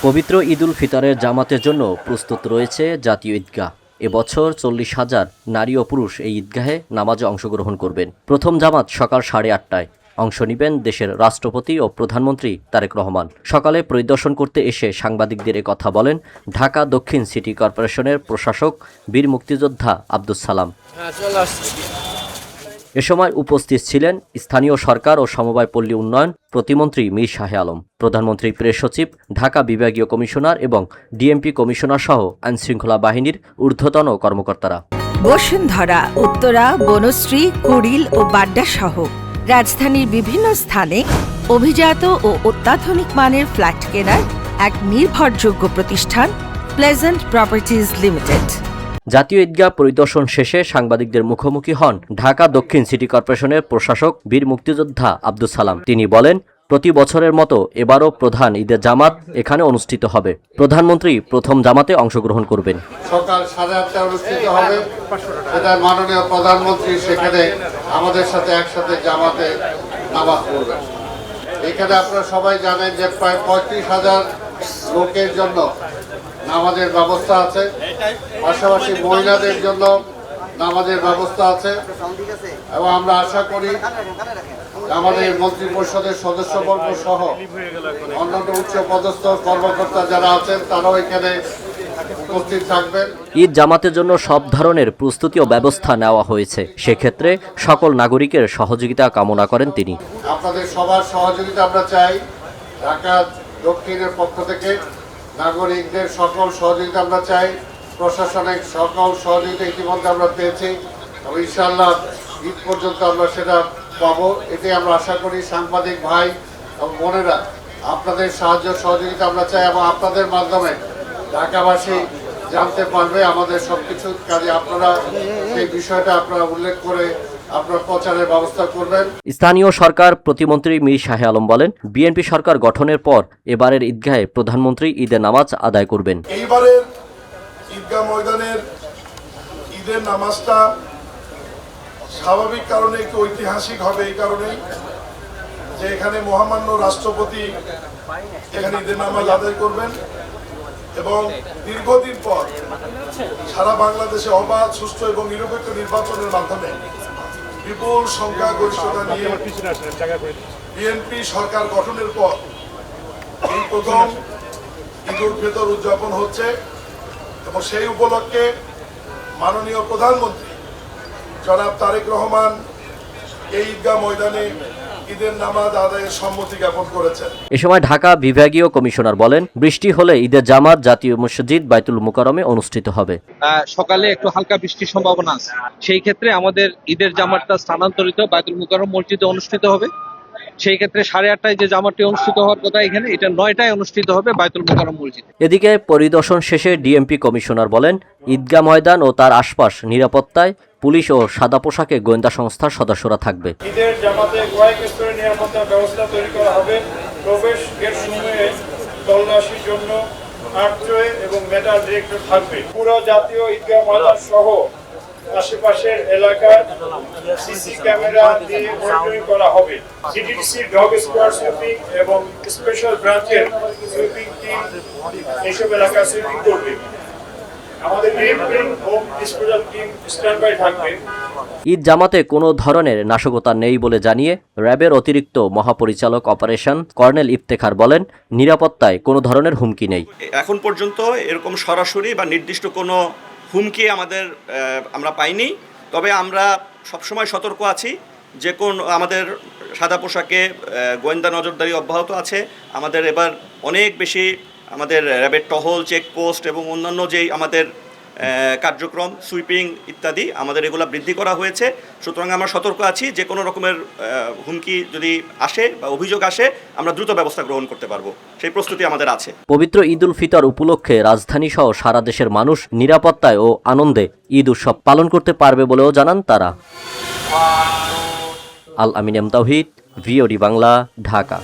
পবিত্র ঈদুল ফিতরের জামাতের জন্য প্রস্তুত রয়েছে জাতীয় ঈদগাহ। এবছর 40,000 নারী ও পুরুষ এই ঈদগাহে নামাজে অংশগ্রহণ করবেন। প্রথম জামাত সকাল 8:30টায়। অংশ নেবেন দেশের রাষ্ট্রপতি ও প্রধানমন্ত্রী তারেক রহমান। সকালে পরিদর্শন করতে এসে সাংবাদিকদের এ কথা বলেন ঢাকা দক্ষিণ সিটি কর্পোরেশনের প্রশাসক বীর মুক্তিযোদ্ধা আব্দুস সালাম। এ সময় উপস্থিত ছিলেন স্থানীয় সরকার ও সমবায় পল্লী উন্নয়ন প্রতিমন্ত্রী মীর শাহে আলম, প্রধানমন্ত্রী প্রেস সচিব, ঢাকা বিভাগীয় কমিশনার এবং ডিএমপি কমিশনার সহ আইনশৃঙ্খলা বাহিনীর ঊর্ধ্বতন কর্মকর্তারা। বসুন্ধরা, উত্তরা, বনশ্রী, কুড়িল ও বাড্ডা সহ রাজধানীর বিভিন্ন স্থানে অভিজাত ও অত্যাধুনিক মানের ফ্ল্যাট কেনার এক নির্ভরযোগ্য প্রতিষ্ঠান প্লেজেন্ট প্রপার্টিজ লিমিটেড। জাতীয় ঈদগাহ পরিদর্শন শেষে সাংবাদিকদের মুখোমুখি হন ঢাকা দক্ষিণ সিটি কর্পোরেশনের প্রশাসক বীর মুক্তিযোদ্ধা আব্দুস সালাম। তিনি বলেন, প্রতি বছরের মতো এবারও প্রধান ঈদের জামাত এখানে অনুষ্ঠিত হবে। প্রধানমন্ত্রী প্রথম জামাতে অংশগ্রহণ করবেন। সকাল 8:30টায় অনুষ্ঠিত হবে। এটা মাননীয় প্রধানমন্ত্রী সেখানে আমাদের সাথে একসাথে জামাতে নামাজ পড়বেন। এখানে আপনারা সবাই জানেন যে প্রায় 35,000 লোকের জন্য নামাজের ব্যবস্থা আছে, পাশাপাশি মহিলাদের জন্য নামাজের ব্যবস্থা আছে এবং আমরা আশা করি আমাদের মন্ত্রী পরিষদের সদস্যবর্গ সহ অন্যান্য উচ্চ পদস্থ কর্মকর্তা যারা আছেন তারাও এখানে উপস্থিত থাকবেন। ঈদ জামাতের জন্য সব ধরনের প্রস্তুতি ও ব্যবস্থা নেওয়া হয়েছে। সেক্ষেত্রে সকল নাগরিকের সহযোগিতা কামনা করেন তিনি। আপনাদের সবার সহযোগিতা আমরা চাই। ঢাকা দক্ষিণের পক্ষ থেকে নাগরিকদের সকল সহযোগিতা আমরা চাই। প্রশাসনিক সকল সহযোগিতা ইতিমধ্যে আমরা পেয়েছি এবং ইনশাআল্লাহ ঈদ পর্যন্ত আমরা সেটা পাবো। এতে আমরা আশা করি সাংবাদিক ভাই এবং বোনেরা আপনাদের সাহায্য সহযোগিতা আমরা চাই এবং আপনাদের মাধ্যমে ঢাকাবাসী জানতে পারবে আমাদের সবকিছু কাজে। আপনারা সেই বিষয়টা আপনারা উল্লেখ করে আপনারা প্রচারের ব্যবস্থা করবেন। স্থানীয় সরকার প্রতিমন্ত্রী মীর শাহে আলম বলেন, বিএনপি সরকার গঠনের পর এবারের ঈদগাহে প্রধানমন্ত্রী ঈদের নামাজ আদায় করবেন। এইবারের ঈদগাহ ময়দানের ঈদের নামাজটা স্বাভাবিক কারণে একটু ঐতিহাসিক হবে, এই কারণেই যে এখানে মহামান্য রাষ্ট্রপতি এখানে ঈদের নামাজ আদায় করবেন এবং দীর্ঘদিন পর সারা বাংলাদেশে অবাধ, সুষ্ঠু এবং নিরপেক্ষ নির্বাচনের মাধ্যমে বিপুল সংখ্যাগরিষ্ঠতা নিয়ে বিএনপি সরকার গঠনের পর এই প্রথম ঈদুল ফিতর উদযাপন হচ্ছে এবং সেই উপলক্ষে মাননীয় প্রধানমন্ত্রী জনাব তারেক রহমান এই ঈদগাহ ময়দানে ঈদের নামাজ আদায়ের সম্মতি জ্ঞাপন করেছেন। এ সময় ঢাকা বিভাগীয় কমিশনার বলেন, বৃষ্টি হলে ঈদের জামাত জাতীয় মসজিদ বাইতুল মুকাররমে অনুষ্ঠিত হবে। সকালে একটু হালকা বৃষ্টির সম্ভাবনা আছে, সেই ক্ষেত্রে আমাদের ঈদের জামাতটা স্থানান্তরিত বাইতুল মুকাররম মসজিদে অনুষ্ঠিত হবে। সেই ক্ষেত্রে 8:30টায় যে জামাতটি অনুষ্ঠিত হওয়ার কথা এখানে, এটা 9টায় অনুষ্ঠিত হবে বাইতুল মুকাররম মসজিদে। এদিকে পরিদর্শন শেষে ডিএমপি কমিশনার বলেন, ঈদগাহ ময়দান ও তার আশপাশ নিরাপত্তায় পুলিশ ও সাদা পোশাকে গোয়েন্দা সংস্থার সদস্যরা থাকবে। ঈদের জামাতে কয়েক স্তরের নিরাপত্তা ব্যবস্থা তৈরি করা হবে। প্রবেশ গেট সমূহে তল্লাশির জন্য আর্চওয়ে এবং মেটাল ডিটেক্টর থাকবে। পুরো জাতীয় ঈদগাহ ময়দান সহ আশেপাশের এলাকায় সিসি ক্যামেরা দিয়ে মনিটরিং করা হবে। সিটিডিসি ডগ স্কোয়াড সুইপিং এবং স্পেশাল ব্রাঞ্চের সুইপিং টিম এইসব এলাকা সুইপিং করবে। আমাদের ঈদ জামাতে কোনো ধরনের নাশকতা নেই বলে জানিয়ে র্যাবের অতিরিক্ত মহাপরিচালক অপারেশন কর্নেল ইফতেখার বলেন, নিরাপত্তায় কোনো ধরনের হুমকি নেই। এখন পর্যন্ত এরকম সরাসরি বা নির্দিষ্ট কোনো হুমকি আমরা পাইনি। তবে আমরা সবসময় সতর্ক আছি। যে কোন আমাদের সাদা পোশাকে গোয়েন্দা নজরদারি অব্যাহত আছে। আমাদের এবার অনেক বেশি আমাদের র্যাবের টহল, চেকপোস্ট এবং অন্যান্য যেই আমাদের কার্যক্রম, সুইপিং ইত্যাদি আমাদের এগুলো বৃদ্ধি করা হয়েছে। সুতরাং আমরা সতর্ক আছি, যে কোনো রকমের হুমকি যদি আসে বা অভিযোগ আসে আমরা দ্রুত ব্যবস্থা গ্রহণ করতে পারবো, সেই প্রস্তুতি আমাদের আছে। পবিত্র ঈদুল ফিতর উপলক্ষে রাজধানী সহ সারা দেশের মানুষ নিরাপত্তায় ও আনন্দে ঈদ উৎসব পালন করতে পারবে বলেও জানান তারা। আল আমিন এম তাওহীদ, ভিওডি বাংলা, ঢাকা।